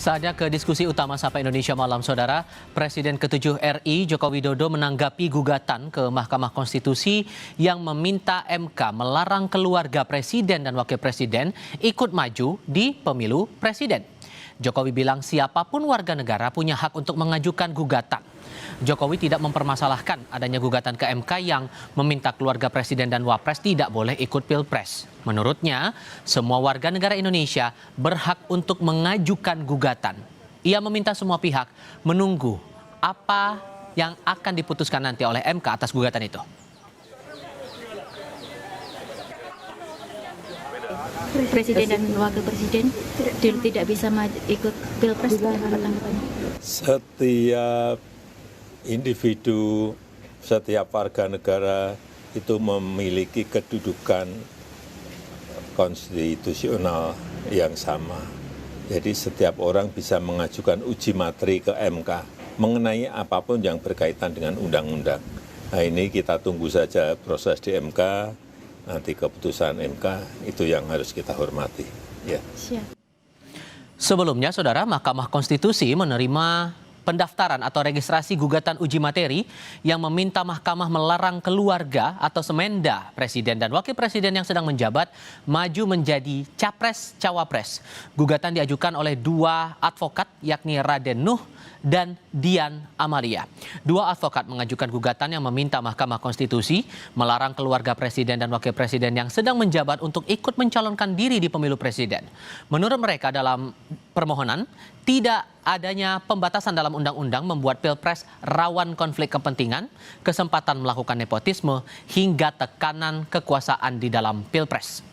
Saatnya ke diskusi utama Sapa Indonesia Malam, Saudara. Presiden ke-7 RI Joko Widodo menanggapi gugatan ke Mahkamah Konstitusi yang meminta MK melarang keluarga Presiden dan Wakil Presiden ikut maju di pemilu Presiden. Jokowi bilang siapapun warga negara punya hak untuk mengajukan gugatan. Jokowi tidak mempermasalahkan adanya gugatan ke MK yang meminta keluarga Presiden dan Wapres tidak boleh ikut Pilpres. Menurutnya, semua warga negara Indonesia berhak untuk mengajukan gugatan. Ia meminta semua pihak menunggu apa yang akan diputuskan nanti oleh MK atas gugatan itu. Presiden dan Wakil Presiden tidak bisa ikut Pilpres, apa tanggapannya? Setiap individu, setiap warga negara itu memiliki kedudukan konstitusional yang sama. Jadi setiap orang bisa mengajukan uji materi ke MK mengenai apapun yang berkaitan dengan undang-undang. Nah, ini kita tunggu saja proses di MK, nanti keputusan MK itu yang harus kita hormati. Ya. Siap. Sebelumnya, Saudara, Mahkamah Konstitusi menerima pendaftaran atau registrasi gugatan uji materi yang meminta Mahkamah melarang keluarga atau semenda Presiden dan Wakil Presiden yang sedang menjabat maju menjadi Capres-Cawapres. Gugatan diajukan oleh dua advokat yakni Raden Nuh dan Dian Amalia. Dua advokat mengajukan gugatan yang meminta Mahkamah Konstitusi melarang keluarga Presiden dan Wakil Presiden yang sedang menjabat untuk ikut mencalonkan diri di pemilu Presiden. Menurut mereka dalam permohonan, tidak adanya pembatasan dalam undang-undang membuat Pilpres rawan konflik kepentingan, kesempatan melakukan nepotisme, hingga tekanan kekuasaan di dalam Pilpres.